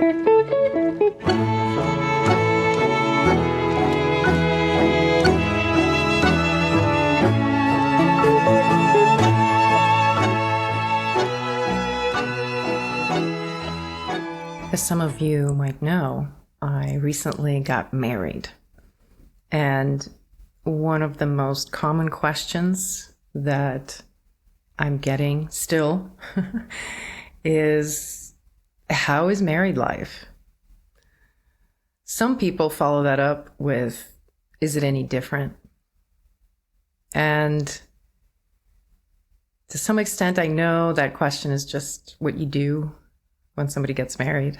As some of you might know, I recently got married. And one of the most common questions that I'm getting still is, how is married life? Some people follow that up with, is it any different? And to some extent, I know that question is just what you do when somebody gets married.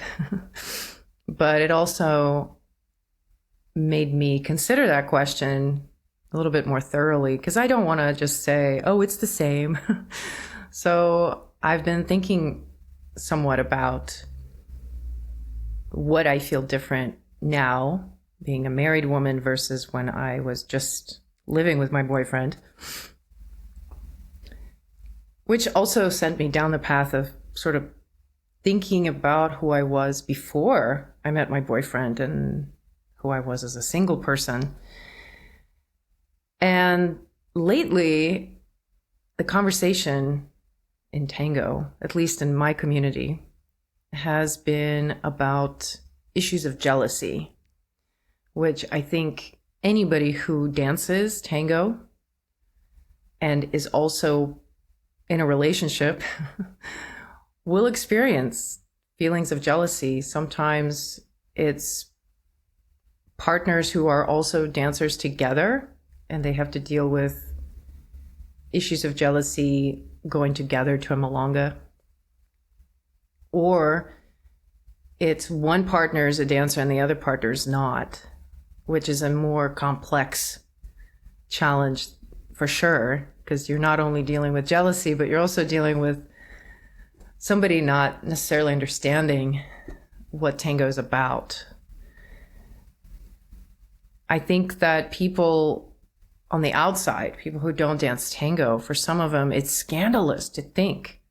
But it also made me consider that question a little bit more thoroughly, because I don't want to just say, oh, it's the same. So I've been thinking somewhat about what I feel different now, being a married woman versus when I was just living with my boyfriend, which also sent me down the path of sort of thinking about who I was before I met my boyfriend and who I was as a single person. And lately, the conversation in Tango, at least in my community, has been about issues of jealousy, which I think anybody who dances Tango and is also in a relationship will experience feelings of jealousy. Sometimes it's partners who are also dancers together, and they have to deal with issues of jealousy going together to a milonga. Or it's one partner is a dancer and the other partner is not, which is a more complex challenge for sure, because you're not only dealing with jealousy, but you're also dealing with somebody not necessarily understanding what tango is about. I think that people on the outside, people who don't dance tango, for some of them, it's scandalous to think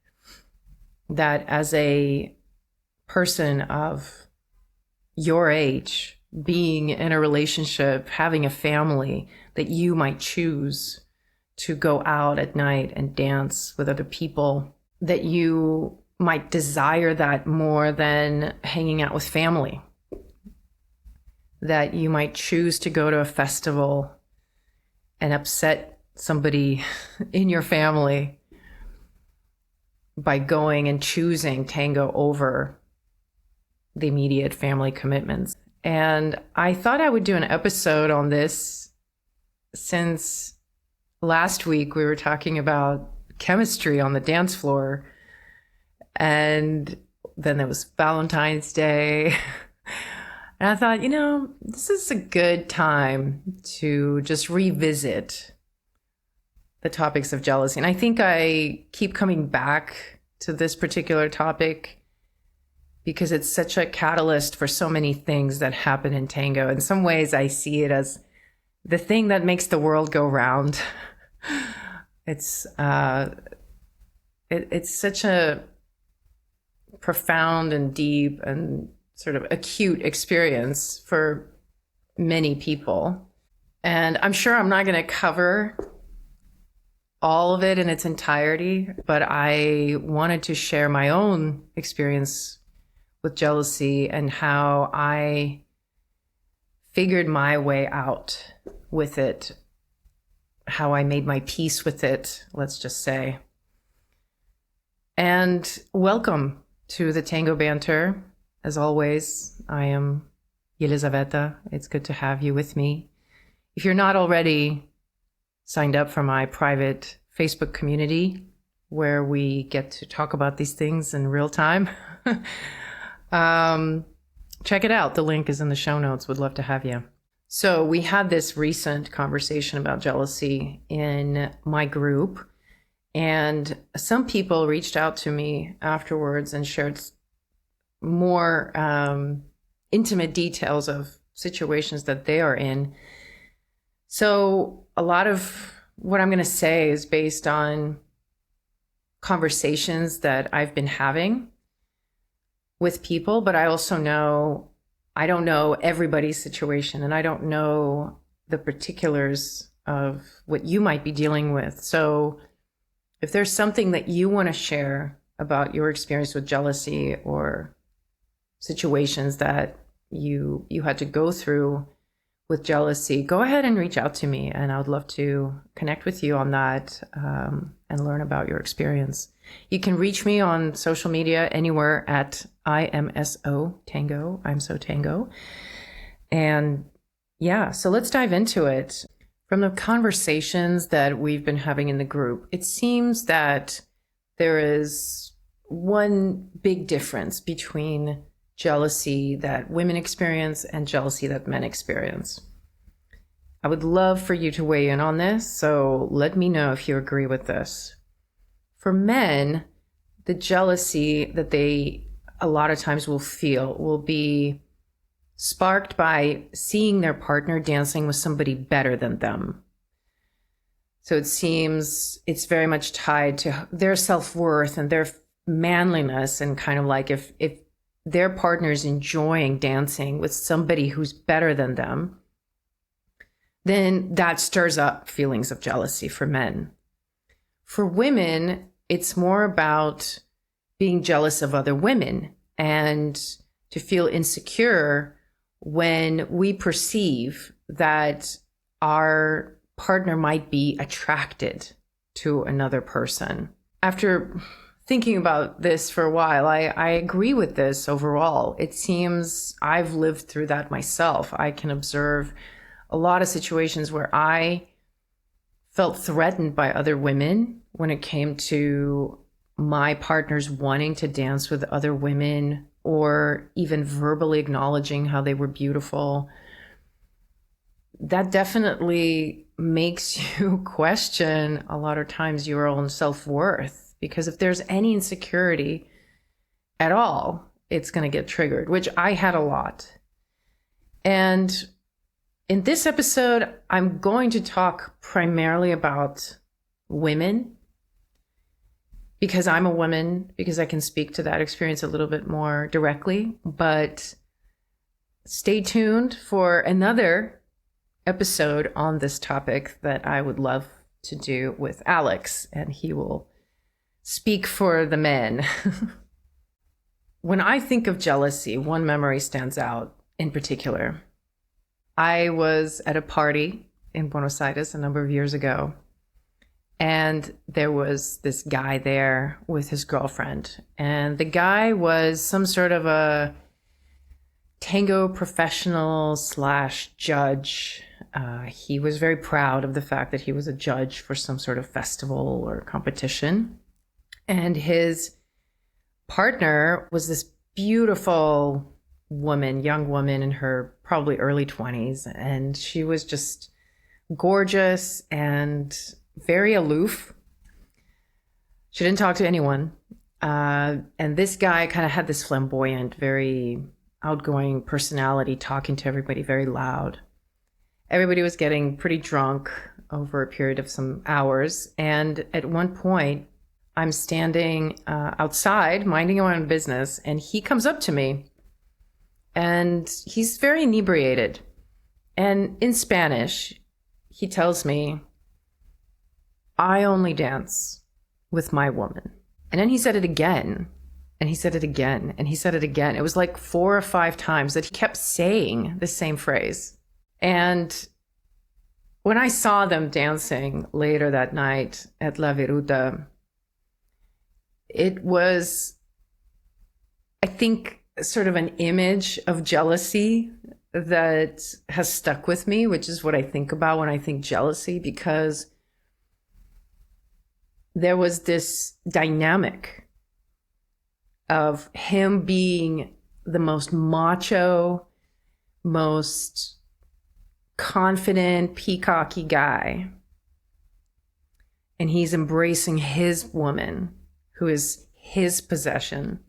that as a person of your age, being in a relationship, having a family, that you might choose to go out at night and dance with other people, that you might desire that more than hanging out with family, that you might choose to go to a festival and upset somebody in your family by going and choosing tango over the immediate family commitments. And I thought I would do an episode on this, since last week we were talking about chemistry on the dance floor, and then there was Valentine's Day. And I thought, this is a good time to just revisit the topics of jealousy. And I think I keep coming back to this particular topic because it's such a catalyst for so many things that happen in tango. In some ways, I see it as the thing that makes the world go round. It's such a profound and deep and sort of acute experience for many people. And I'm sure I'm not going to cover all of it in its entirety, but I wanted to share my own experience with jealousy and how I figured my way out with it, how I made my peace with it, let's just say. And welcome to the Tango Banter. As always, I am Yelizaveta. It's good to have you with me. If you're not already signed up for my private Facebook community, where we get to talk about these things in real time, check it out. The link is in the show notes. Would love to have you. So we had this recent conversation about jealousy in my group, and some people reached out to me afterwards and shared more intimate details of situations that they are in. So a lot of what I'm going to say is based on conversations that I've been having with people, but I also know I don't know everybody's situation, and I don't know the particulars of what you might be dealing with. So if there's something that you want to share about your experience with jealousy or situations that you had to go through with jealousy, go ahead and reach out to me, and I would love to connect with you on that, and learn about your experience. You can reach me on social media anywhere at IMSO Tango. I'm so Tango. And yeah, so let's dive into it. From the conversations that we've been having in the group, it seems that there is one big difference between jealousy that women experience and jealousy that men experience. I would love for you to weigh in on this, so let me know if you agree with this. For men, the jealousy that they a lot of times will feel will be sparked by seeing their partner dancing with somebody better than them. So it seems it's very much tied to their self-worth and their manliness, and kind of like if their partner's enjoying dancing with somebody who's better than them, then that stirs up feelings of jealousy for men. For women, it's more about being jealous of other women and to feel insecure when we perceive that our partner might be attracted to another person. After thinking about this for a while, I agree with this overall. It seems I've lived through that myself. I can observe a lot of situations where I felt threatened by other women when it came to my partners wanting to dance with other women, or even verbally acknowledging how they were beautiful. That definitely makes you question a lot of times your own self-worth. Because if there's any insecurity at all, it's going to get triggered, which I had a lot. And in this episode, I'm going to talk primarily about women, because I'm a woman, because I can speak to that experience a little bit more directly. But stay tuned for another episode on this topic that I would love to do with Alex, and he will speak for the men. When I think of jealousy, one memory stands out in particular. I was at a party in Buenos Aires a number of years ago, and there was this guy there with his girlfriend. And the guy was some sort of a tango professional / judge. He was very proud of the fact that he was a judge for some sort of festival or competition. And his partner was this beautiful woman, young woman in her probably early 20s. And she was just gorgeous and very aloof. She didn't talk to anyone. And this guy kind of had this flamboyant, very outgoing personality, talking to everybody very loud. Everybody was getting pretty drunk over a period of some hours. And at one point, I'm standing outside, minding my own business, and he comes up to me. And he's very inebriated. And in Spanish, he tells me, "I only dance with my woman." And then he said it again, and he said it again, and he said it again. It was like 4 or 5 times that he kept saying the same phrase. And when I saw them dancing later that night at La Viruta, it was, I think, sort of an image of jealousy that has stuck with me, which is what I think about when I think jealousy, because there was this dynamic of him being the most macho, most confident, peacocky guy. And he's embracing his woman, who is his possession.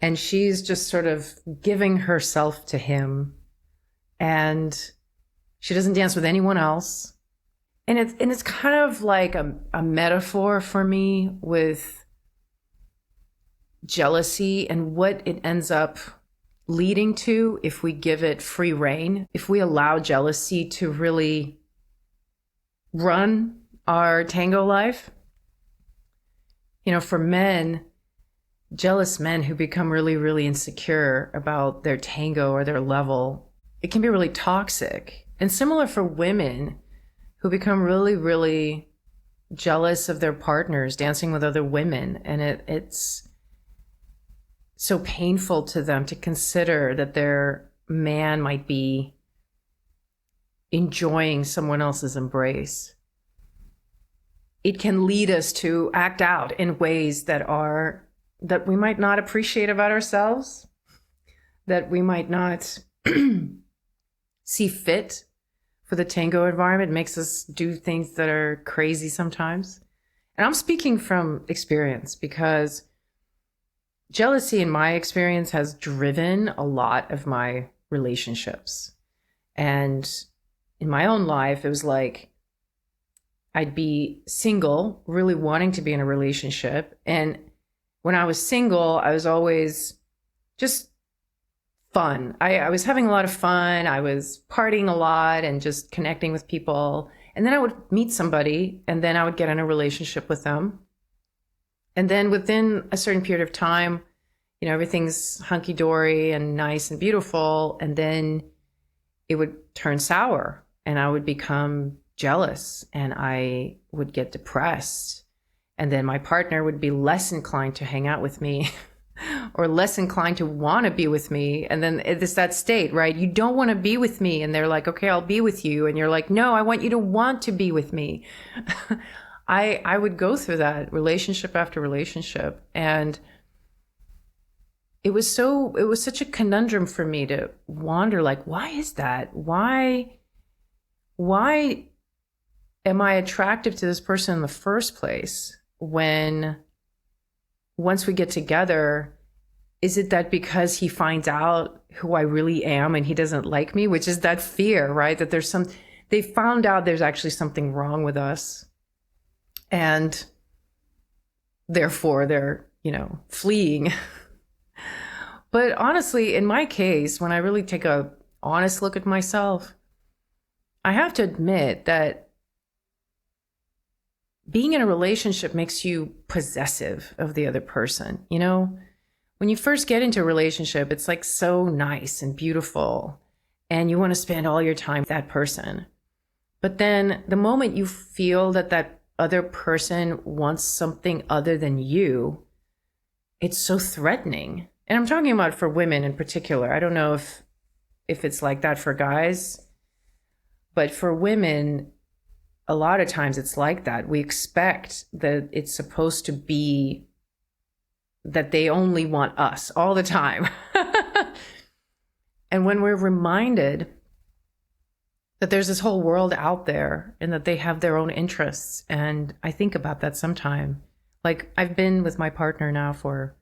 And she's just sort of giving herself to him. And she doesn't dance with anyone else. And it's kind of like a metaphor for me with jealousy and what it ends up leading to if we give it free rein, if we allow jealousy to really run our tango life. For men, jealous men who become really, really insecure about their tango or their level, it can be really toxic. And similar for women who become really, really jealous of their partners dancing with other women. And it's so painful to them to consider that their man might be enjoying someone else's embrace. It can lead us to act out in ways that we might not appreciate about ourselves, that we might not see fit for the tango environment. It makes us do things that are crazy sometimes. And I'm speaking from experience because jealousy, in my experience, has driven a lot of my relationships. And in my own life, it was like I'd be single, really wanting to be in a relationship. And when I was single, I was always just fun. I was having a lot of fun. I was partying a lot and just connecting with people. And then I would meet somebody and then I would get in a relationship with them. And then within a certain period of time, everything's hunky-dory and nice and beautiful. And then it would turn sour and I would become jealous and I would get depressed. And then my partner would be less inclined to hang out with me or less inclined to want to be with me. And then it's that state, right? You don't want to be with me. And they're like, okay, I'll be with you. And you're like, no, I want you to want to be with me. I would go through that relationship after relationship. And it was such a conundrum for me to wonder, like, why is that? Why am I attractive to this person in the first place when once we get together, is it that because he finds out who I really am and he doesn't like me, which is that fear, right? That they found out there's actually something wrong with us. And therefore they're, fleeing. But honestly, in my case, when I really take a honest look at myself, I have to admit that being in a relationship makes you possessive of the other person. When you first get into a relationship, it's like so nice and beautiful and you want to spend all your time with that person. But then the moment you feel that other person wants something other than you, it's so threatening. And I'm talking about for women in particular. I don't know if it's like that for guys, but for women, a lot of times it's like that. We expect that it's supposed to be that they only want us all the time. And when we're reminded that there's this whole world out there and that they have their own interests, and I think about that sometime. Like, I've been with my partner now for,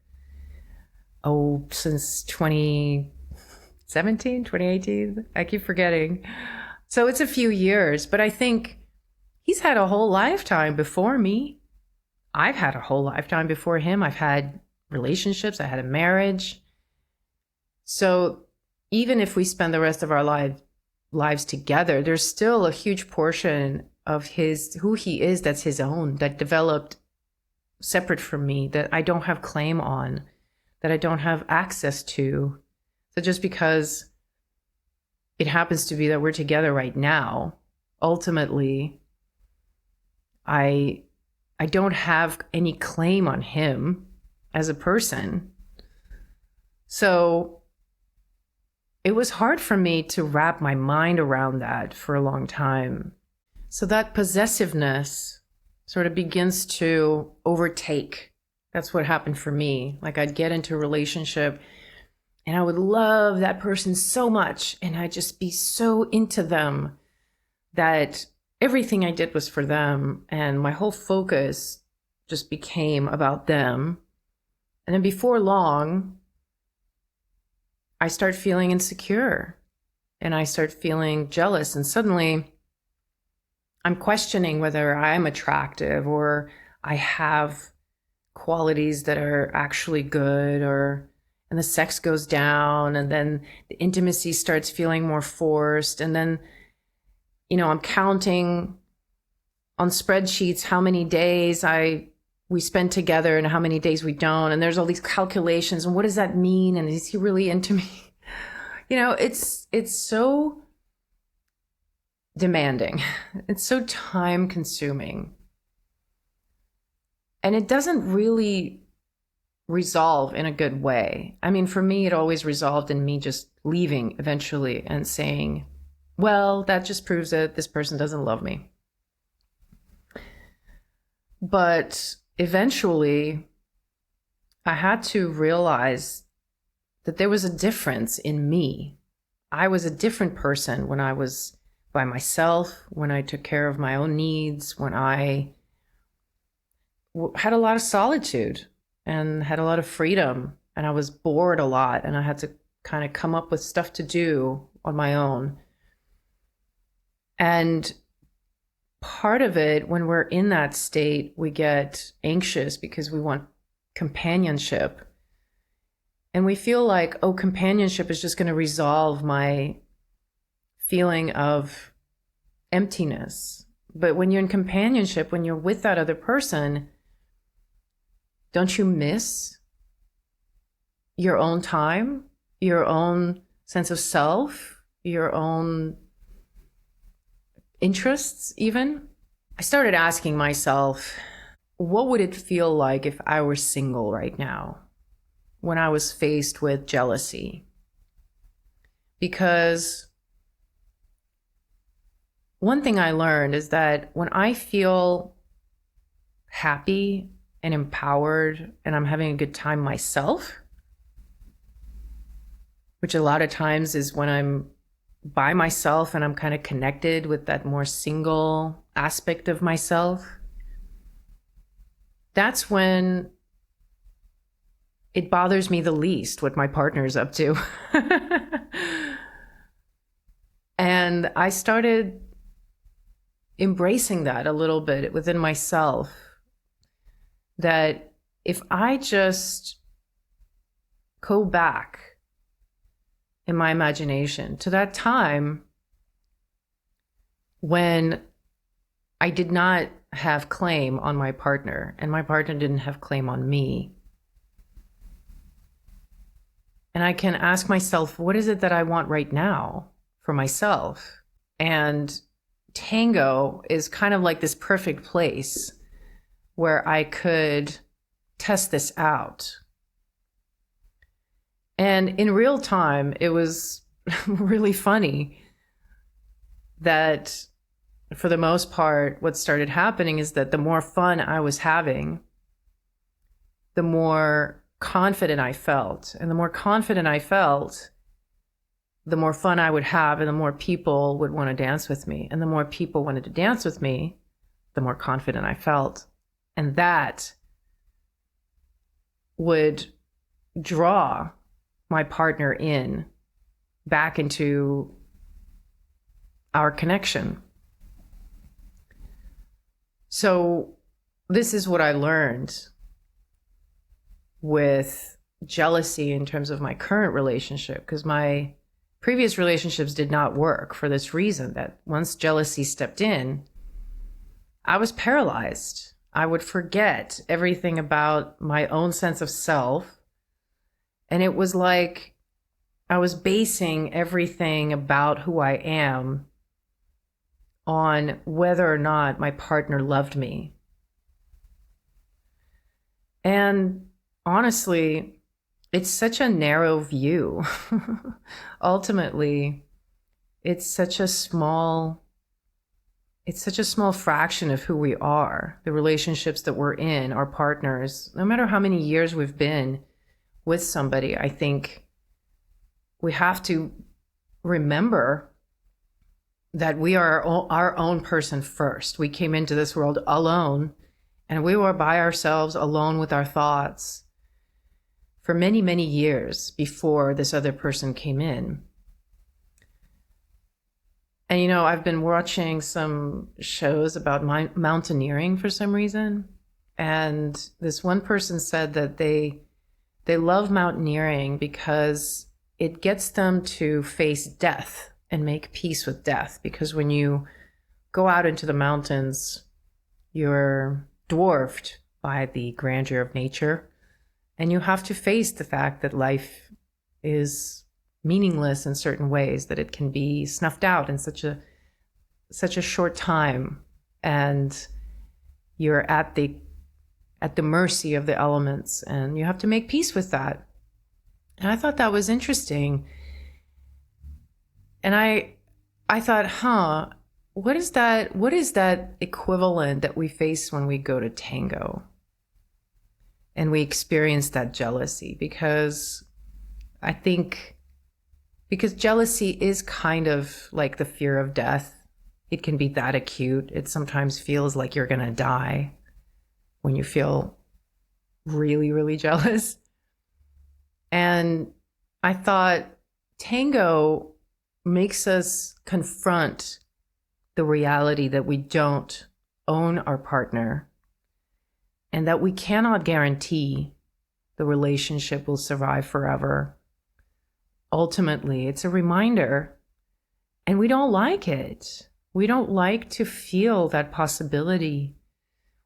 since 2017, 2018. I keep forgetting. So it's a few years, but I think he's had a whole lifetime before me. I've had a whole lifetime before him. I've had relationships. I had a marriage. So even if we spend the rest of our lives together, there's still a huge portion of who he is that's his own, that developed separate from me, that I don't have claim on, that I don't have access to. So just because it happens to be that we're together right now, ultimately, I don't have any claim on him as a person. So it was hard for me to wrap my mind around that for a long time. So that possessiveness sort of begins to overtake. That's what happened for me. Like, I'd get into a relationship and I would love that person so much, and I'd just be so into them that everything I did was for them, and my whole focus just became about them. And then before long, I start feeling insecure and I start feeling jealous, and suddenly I'm questioning whether I'm attractive or I have qualities that are actually good, and the sex goes down, and then the intimacy starts feeling more forced. And then, I'm counting on spreadsheets how many days we spend together and how many days we don't. And there's all these calculations. And what does that mean? And is he really into me? It's so demanding. It's so time consuming. And it doesn't really resolve in a good way. I mean, for me, it always resolved in me just leaving eventually and saying, well, that just proves that this person doesn't love me. But eventually, I had to realize that there was a difference in me. I was a different person when I was by myself, when I took care of my own needs, when I had a lot of solitude and had a lot of freedom, and I was bored a lot, and I had to kind of come up with stuff to do on my own. And part of it, when we're in that state, we get anxious because we want companionship. And we feel like, oh, companionship is just going to resolve my feeling of emptiness. But when you're in companionship, when you're with that other person, don't you miss your own time, your own sense of self, your own interests even? I started asking myself, what would it feel like if I were single right now when I was faced with jealousy? Because one thing I learned is that when I feel happy and empowered and I'm having a good time myself, which a lot of times is when I'm by myself and I'm kind of connected with that more single aspect of myself, that's when it bothers me the least what my partner's up to. And I started embracing that a little bit within myself, that if I just go back in my imagination to that time when I did not have claim on my partner and my partner didn't have claim on me, and I can ask myself, what is it that I want right now for myself? And Tango is kind of like this perfect place where I could test this out. And in real time, it was really funny that for the most part, what started happening is that the more fun I was having, the more confident I felt. And the more confident I felt, the more fun I would have, and the more people would want to dance with me. And the more people wanted to dance with me, the more confident I felt. And that would draw my partner in back into our connection. So this is what I learned with jealousy in terms of my current relationship, because my previous relationships did not work for this reason, that once jealousy stepped in, I was paralyzed. I would forget everything about my own sense of self. And it was like I was basing everything about who I am on whether or not my partner loved me. And honestly, it's such a narrow view. Ultimately, it's such a small fraction of who we are, the relationships that we're in, our partners. No matter how many years we've been with somebody, I think we have to remember that we are our own person first. We came into this world alone, and we were by ourselves, alone with our thoughts for many, many years before this other person came in. And, I've been watching some shows about mountaineering for some reason. And this one person said that they love mountaineering because it gets them to face death and make peace with death. Because when you go out into the mountains, you're dwarfed by the grandeur of nature, and you have to face the fact that life is meaningless in certain ways, that it can be snuffed out in such a short time, and you're at the mercy of the elements, and you have to make peace with that. And I thought that was interesting. And I thought, what is that equivalent that we face when we go to Tango and we experience that jealousy? Because I think jealousy is kind of like the fear of death. It can be that acute. It sometimes feels like you're going to die when you feel really, really jealous. And I thought Tango makes us confront the reality that we don't own our partner and that we cannot guarantee the relationship will survive forever. Ultimately, it's a reminder, and we don't like it. We don't like to feel that possibility.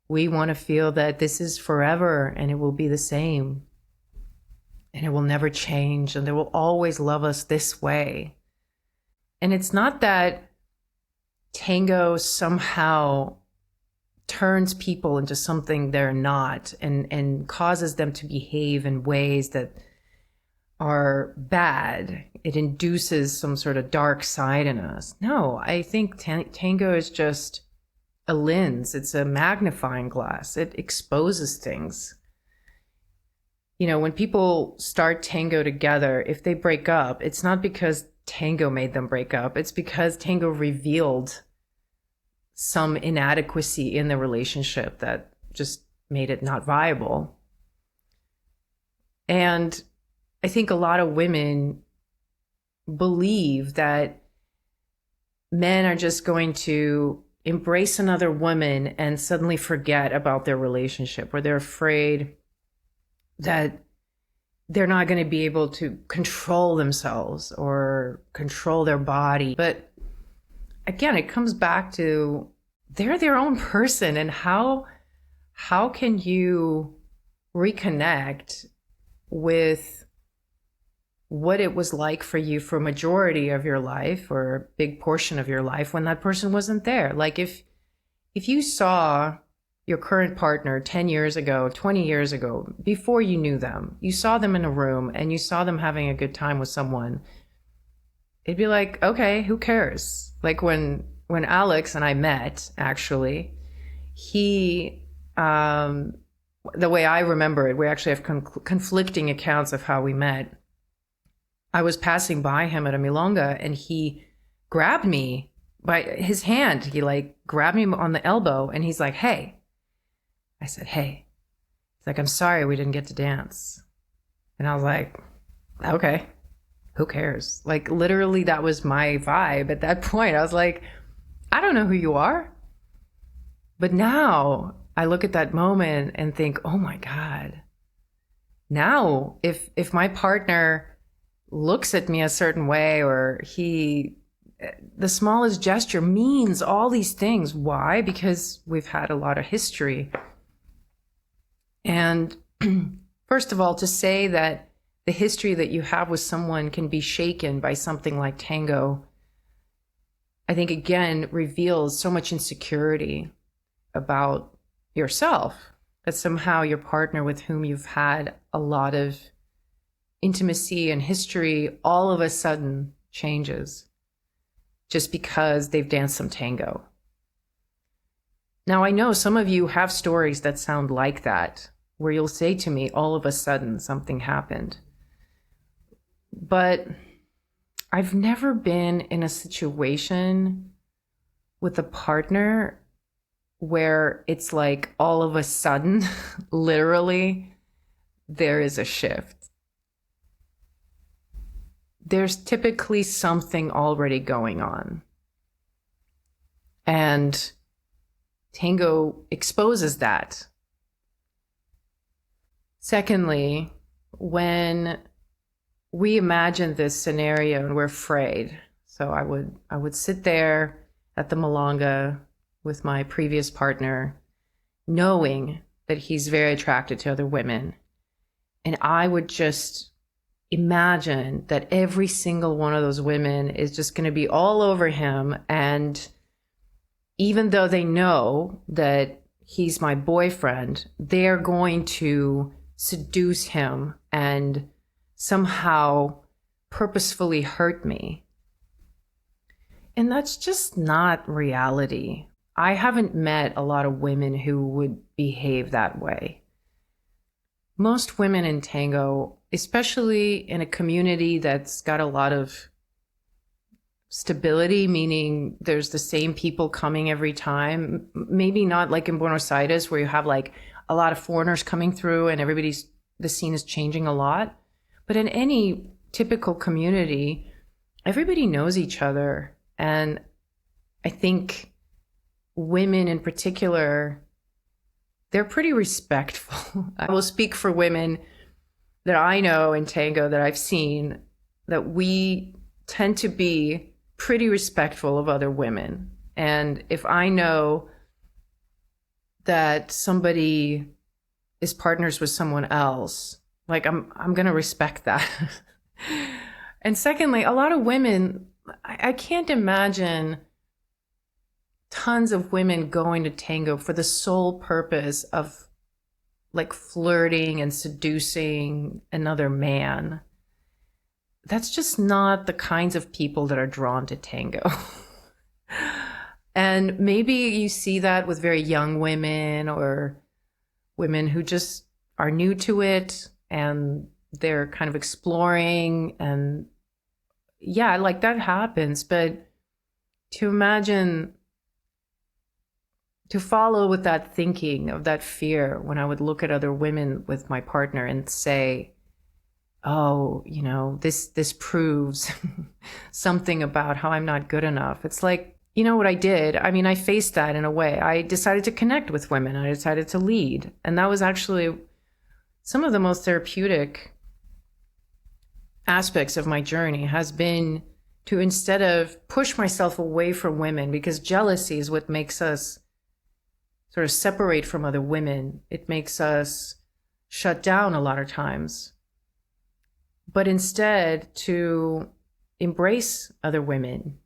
We want to feel that this is forever and it will be the same and it will never change and they will always love us this way. And it's not that Tango somehow turns people into something they're not and causes them to behave in ways that are bad. It induces some sort of dark side in us. No, I think Tango is just a lens. It's a magnifying glass. It exposes things. You know, when people start Tango together, if they break up, it's not because Tango made them break up. It's because Tango revealed some inadequacy in the relationship that just made it not viable. And I think a lot of women believe that men are just going to embrace another woman and suddenly forget about their relationship, or they're afraid that they're not going to be able to control themselves or control their body. But again, it comes back to they're their own person, and how can you reconnect with what it was like for you for a majority of your life or a big portion of your life when that person wasn't there? Like if you saw your current partner 10 years ago, 20 years ago, before you knew them, you saw them in a room and you saw them having a good time with someone, it'd be like, okay, who cares? Like when Alex and I met, actually, he, the way I remember it, we actually have conflicting accounts of how we met. I was passing by him at a milonga and he grabbed me by his hand. He like grabbed me on the elbow and he's like, hey. I said, hey. He's like, I'm sorry we didn't get to dance. And I was like, okay, who cares? Like literally that was my vibe at that point. I was like, I don't know who you are. But now I look at that moment and think, oh my God. Now, if my partner looks at me a certain way, or the smallest gesture means all these things. Why? Because we've had a lot of history. And first of all, to say that the history that you have with someone can be shaken by something like Tango, I think again reveals so much insecurity about yourself, that somehow your partner with whom you've had a lot of intimacy and history all of a sudden changes just because they've danced some tango. Now, I know some of you have stories that sound like that, where you'll say to me, all of a sudden something happened. But I've never been in a situation with a partner where it's like all of a sudden, literally, there is a shift. There's typically something already going on. And Tango exposes that. Secondly, when we imagine this scenario and we're afraid. So I would sit there at the Malanga with my previous partner, knowing that he's very attracted to other women. And I would just imagine that every single one of those women is just going to be all over him. And even though they know that he's my boyfriend, they're going to seduce him and somehow purposefully hurt me. And that's just not reality. I haven't met a lot of women who would behave that way. Most women in Tango, especially in a community that's got a lot of stability, meaning there's the same people coming every time, maybe not like in Buenos Aires where you have like a lot of foreigners coming through and the scene is changing a lot. But in any typical community, everybody knows each other. And I think women in particular, they're pretty respectful. I will speak for women that I know in Tango that I've seen, that we tend to be pretty respectful of other women. And if I know that somebody is partners with someone else, like I'm going to respect that. And secondly, a lot of women, I can't imagine tons of women going to Tango for the sole purpose of like flirting and seducing another man. That's just not the kinds of people that are drawn to Tango. And maybe you see that with very young women or women who just are new to it and they're kind of exploring. And yeah, like that happens. But to imagine, to follow with that thinking of that fear when I would look at other women with my partner and say, oh, you know, this proves something about how I'm not good enough. It's like, you know what I did? I mean, I faced that in a way. I decided to connect with women. I decided to lead. And that was actually some of the most therapeutic aspects of my journey, has been to, instead of push myself away from women, because jealousy is what makes us sort of separate from other women. It makes us shut down a lot of times. But instead to embrace other women,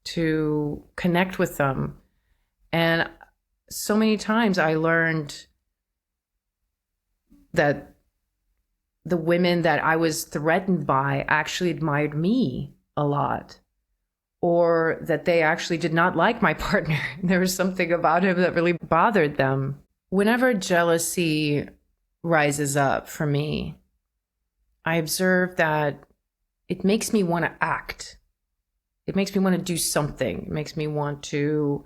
to connect with them. And so many times I learned that the women that I was threatened by actually admired me a lot, or that they actually did not like my partner. There was something about him that really bothered them. Whenever jealousy rises up for me, I observe that it makes me want to act. It makes me want to do something. It makes me want to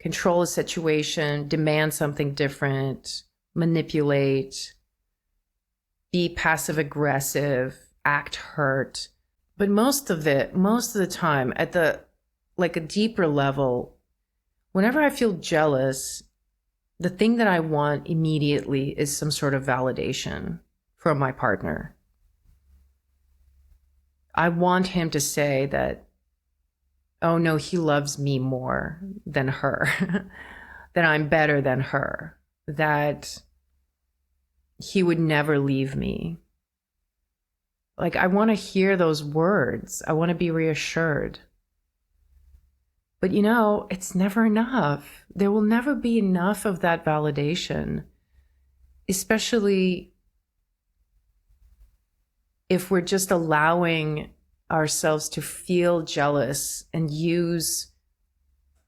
control a situation, demand something different, manipulate, be passive aggressive, act hurt. But most of the time, at a deeper level, whenever I feel jealous, the thing that I want immediately is some sort of validation from my partner. I want him to say that, oh no, he loves me more than her, that I'm better than her, that he would never leave me. Like, I want to hear those words. I want to be reassured. But you know, it's never enough. There will never be enough of that validation, especially if we're just allowing ourselves to feel jealous and use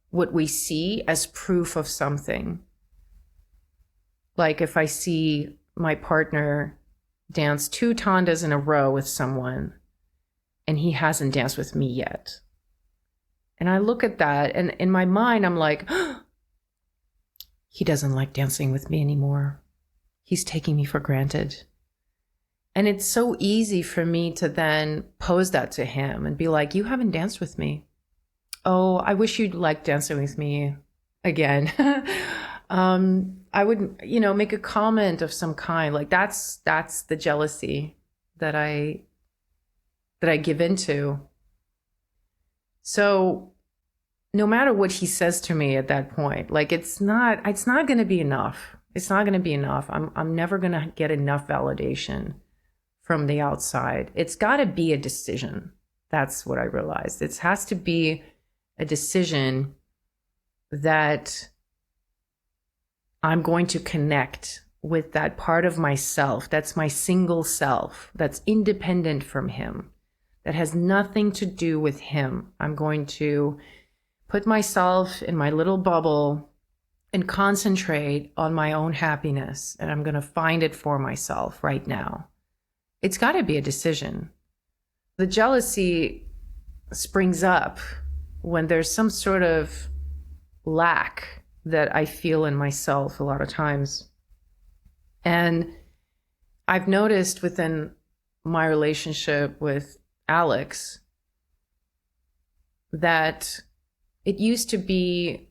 what we see as proof of something. Like if I see my partner dance 2 tandas in a row with someone and he hasn't danced with me yet. And I look at that and in my mind, I'm like, oh, he doesn't like dancing with me anymore. He's taking me for granted. And it's so easy for me to then pose that to him and be like, you haven't danced with me. Oh, I wish you'd like dancing with me again. I would, make a comment of some kind. Like that's the jealousy that I give into. So no matter what he says to me at that point, like it's not going to be enough. It's not going to be enough. I'm never going to get enough validation from the outside. It's got to be a decision. That's what I realized. It has to be a decision that I'm going to connect with that part of myself. That's my single self. That's independent from him. That has nothing to do with him. I'm going to put myself in my little bubble and concentrate on my own happiness. And I'm going to find it for myself right now. It's got to be a decision. The jealousy springs up when there's some sort of lack that I feel in myself a lot of times. And I've noticed within my relationship with Alex that it used to be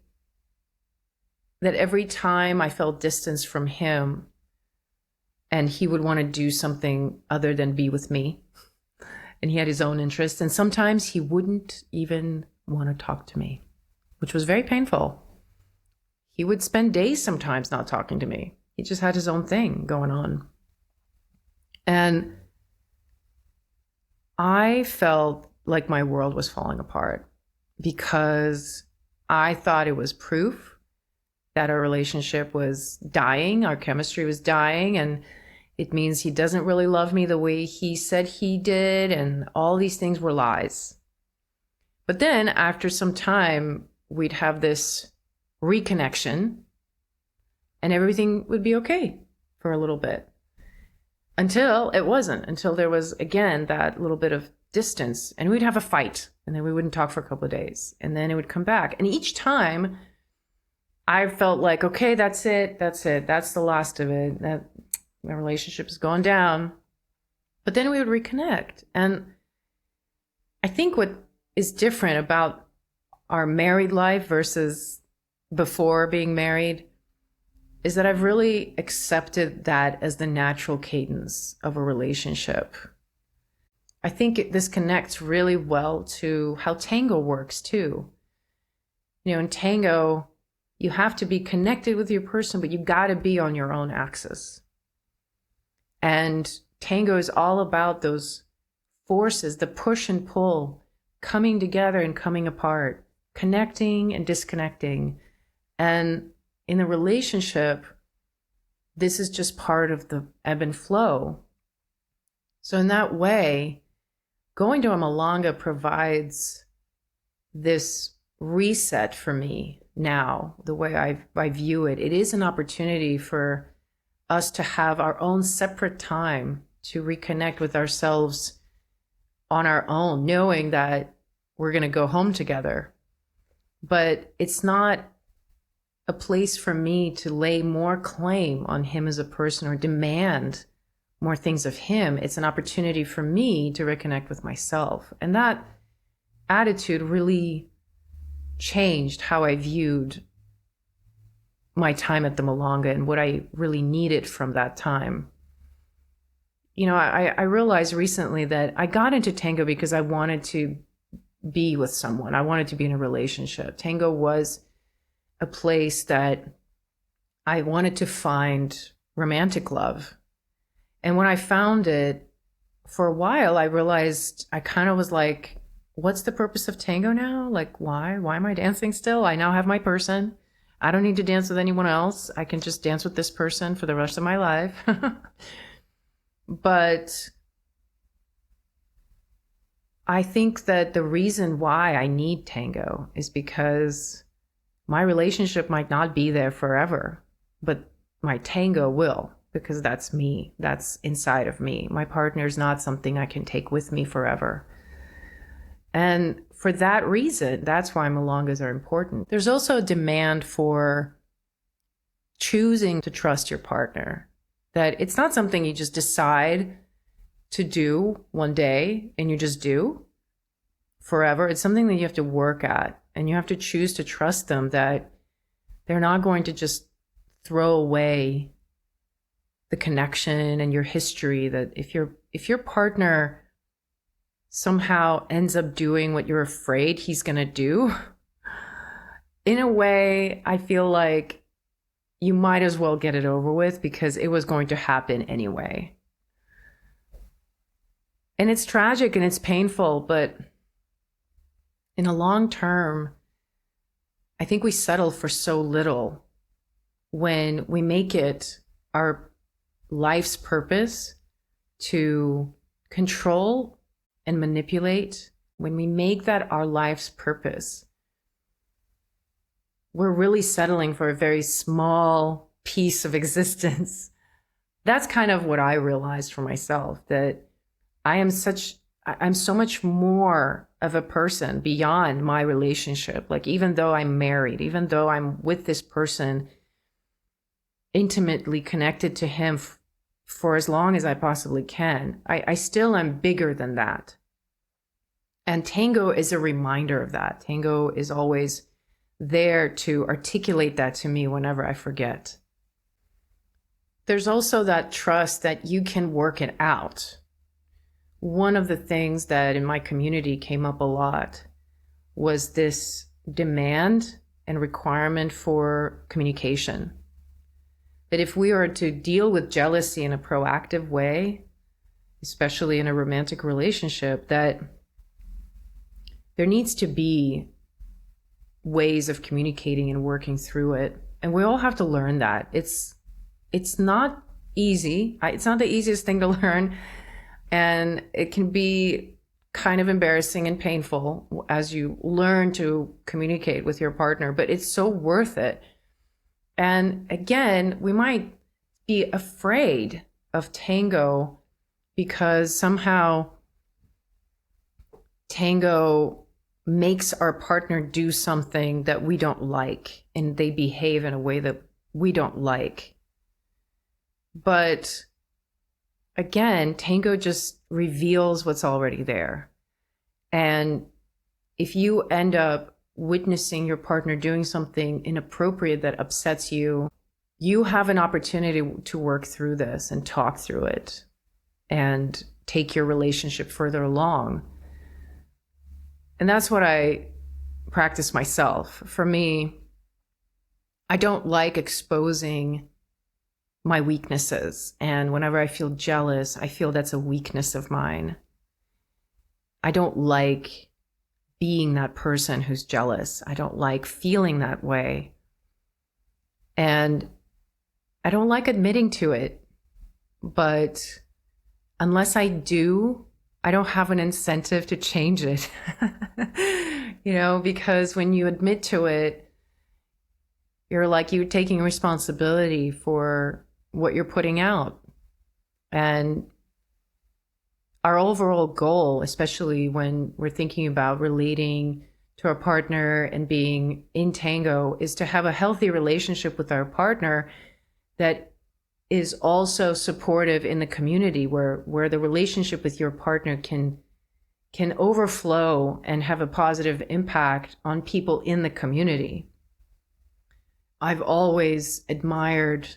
that every time I felt distance from him and he would want to do something other than be with me, and he had his own interests, and sometimes he wouldn't even want to talk to me, which was very painful. He would spend days sometimes not talking to me. He just had his own thing going on. And I felt like my world was falling apart because I thought it was proof that our relationship was dying, our chemistry was dying, and it means he doesn't really love me the way he said he did, and all these things were lies. But then after some time, we'd have this reconnection and everything would be okay for a little bit. Until it wasn't, until there was, again, that little bit of distance, and we'd have a fight, and then we wouldn't talk for a couple of days, and then it would come back. And each time I felt like, okay, that's it, that's the last of it, that my relationship is going down. But then we would reconnect. And I think what is different about our married life versus before being married is that I've really accepted that as the natural cadence of a relationship. I think this connects really well to how Tango works too. In Tango, you have to be connected with your person, but you got to be on your own axis. And Tango is all about those forces, the push and pull, coming together and coming apart, connecting and disconnecting. And in a relationship, this is just part of the ebb and flow. So in that way, going to a Malanga provides this reset for me now, the way I view it. It is an opportunity for us to have our own separate time to reconnect with ourselves on our own, knowing that we're going to go home together. But it's not a place for me to lay more claim on him as a person or demand more things of him. It's an opportunity for me to reconnect with myself. And that attitude really changed how I viewed my time at the Malanga and what I really needed from that time. I realized recently that I got into Tango because I wanted to be with someone. I wanted to be in a relationship. Tango was a place that I wanted to find romantic love. And when I found it, for a while, I realized I kind of was like, what's the purpose of Tango now? Like, why am I dancing still? I now have my person. I don't need to dance with anyone else. I can just dance with this person for the rest of my life. But I think that the reason why I need Tango is because my relationship might not be there forever, but my Tango will, because that's me. That's inside of me. My partner is not something I can take with me forever. And for that reason, that's why Malangas are important. There's also a demand for choosing to trust your partner, that it's not something you just decide to do one day and you just do forever. It's something that you have to work at, and you have to choose to trust them, that they're not going to just throw away the connection and your history, that if your partner somehow ends up doing what you're afraid he's going to do, in a way, I feel like you might as well get it over with, because it was going to happen anyway. And it's tragic and it's painful, but in the long term, I think we settle for so little when we make it our life's purpose to control and manipulate. When we make that our life's purpose, we're really settling for a very small piece of existence. That's kind of what I realized for myself, that I'm so much more of a person beyond my relationship. Like, even though I'm married, even though I'm with this person, intimately connected to him for as long as I possibly can, I still am bigger than that. And Tango is a reminder of that. Tango is always there to articulate that to me whenever I forget. There's also that trust that you can work it out. One of the things that in my community came up a lot was this demand and requirement for communication. That if we are to deal with jealousy in a proactive way, especially in a romantic relationship, that there needs to be ways of communicating and working through it. And we all have to learn that. It's not easy. It's not the easiest thing to learn. And it can be kind of embarrassing and painful as you learn to communicate with your partner, but it's so worth it. And again, we might be afraid of Tango because somehow Tango makes our partner do something that we don't like, and they behave in a way that we don't like. But again, Tango just reveals what's already there. And if you end up witnessing your partner doing something inappropriate that upsets you, you have an opportunity to work through this and talk through it and take your relationship further along. And that's what I practice myself. For me, I don't like exposing my weaknesses. And whenever I feel jealous, I feel that's a weakness of mine. I don't like being that person who's jealous. I don't like feeling that way. And I don't like admitting to it. But unless I do, I don't have an incentive to change it. Because when you admit to it, you're taking responsibility for what you're putting out. And our overall goal, especially when we're thinking about relating to our partner and being in Tango, is to have a healthy relationship with our partner that is also supportive in the community, where the relationship with your partner can overflow and have a positive impact on people in the community. I've always admired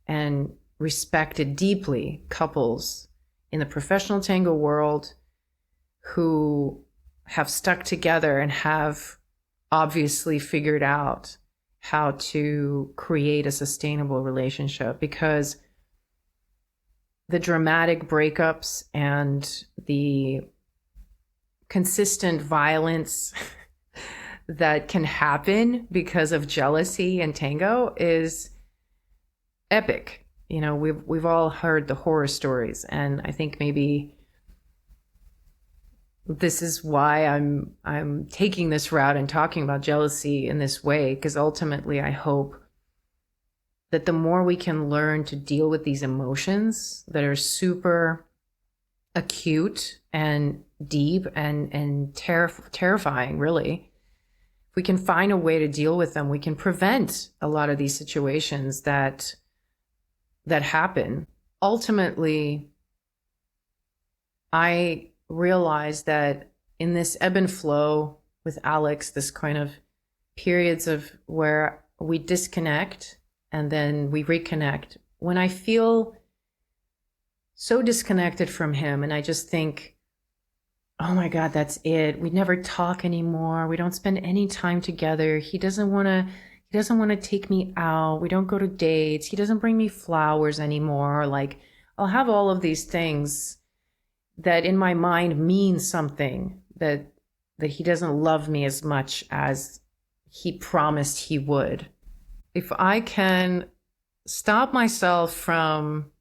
and respected deeply couples in the professional tango world who have stuck together and have obviously figured out how to create a sustainable relationship, because the dramatic breakups and the consistent violence that can happen because of jealousy and Tango is epic. We've all heard the horror stories, and I think maybe this is why I'm taking this route and talking about jealousy in this way, because ultimately I hope that the more we can learn to deal with these emotions that are super acute and deep and terrifying, really, if we can find a way to deal with them, we can prevent a lot of these situations that happen. Ultimately, I realized that in this ebb and flow with Alex, this kind of periods of where we disconnect and then we reconnect. When I feel so disconnected from him and I just think, oh my God, that's it. We never talk anymore. We don't spend any time together. He doesn't want to take me out. We don't go to dates. He doesn't bring me flowers anymore. Like, I'll have all of these things that in my mind mean something, that he doesn't love me as much as he promised he would. If I can stop myself from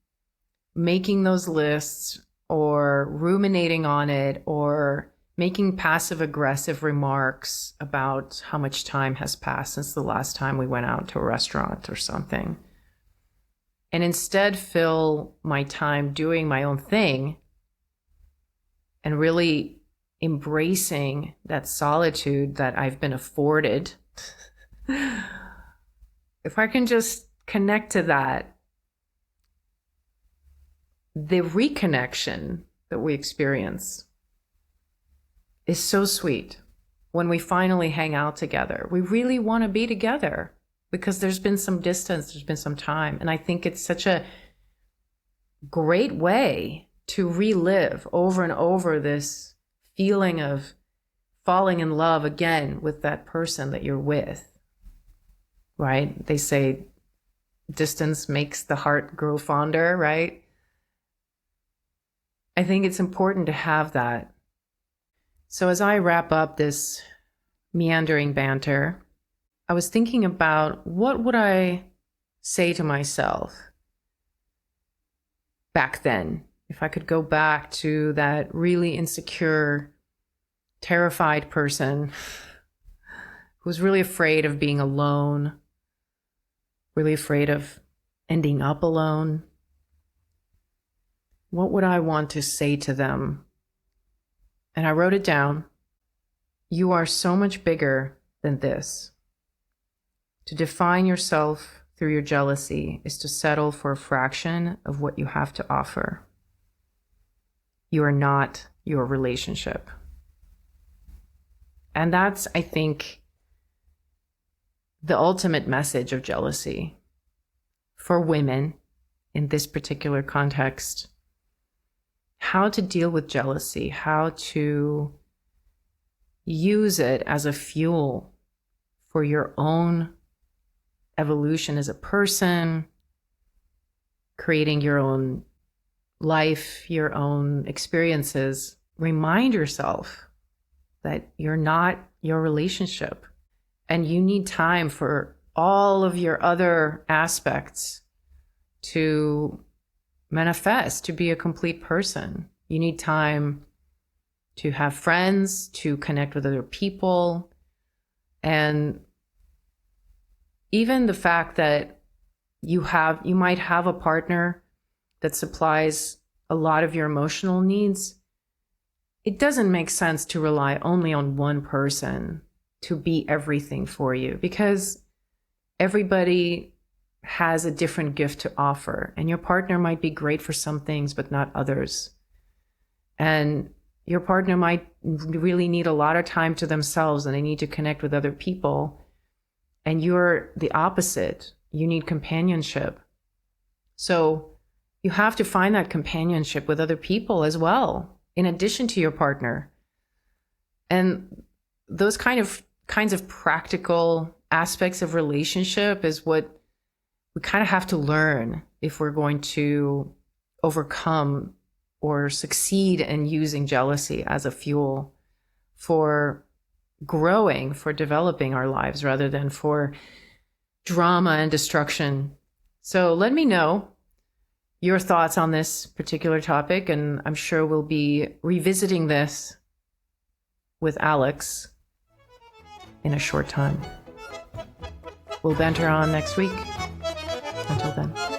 making those lists or ruminating on it or making passive aggressive remarks about how much time has passed since the last time we went out to a restaurant or something, and instead fill my time doing my own thing and really embracing that solitude that I've been afforded. If I can just connect to that, the reconnection that we experience is so sweet. When we finally hang out together, we really want to be together because there's been some distance, there's been some time. And I think it's such a great way to relive over and over this feeling of falling in love again with that person that you're with, right? They say distance makes the heart grow fonder, right? I think it's important to have that. So as I wrap up this meandering banter, I was thinking about what would I say to myself back then, if I could go back to that really insecure, terrified person who was really afraid of being alone, really afraid of ending up alone. What would I want to say to them? And I wrote it down. You are so much bigger than this. To define yourself through your jealousy is to settle for a fraction of what you have to offer. You are not your relationship. And that's, I think, the ultimate message of jealousy for women in this particular context. How to deal with jealousy, how to use it as a fuel for your own evolution as a person, creating your own life, your own experiences. Remind yourself that you're not your relationship and you need time for all of your other aspects to manifest, to be a complete person. You need time to have friends, to connect with other people. And even the fact that you might have a partner that supplies a lot of your emotional needs, it doesn't make sense to rely only on one person to be everything for you, because everybody has a different gift to offer, and your partner might be great for some things but not others. And your partner might really need a lot of time to themselves and they need to connect with other people, and you're the opposite. You need companionship. So you have to find that companionship with other people as well, in addition to your partner. And those kinds of practical aspects of relationship is what we kind of have to learn if we're going to overcome or succeed in using jealousy as a fuel for growing, for developing our lives rather than for drama and destruction. So let me know your thoughts on this particular topic, and I'm sure we'll be revisiting this with Alex in a short time. We'll banter on next week. Until then.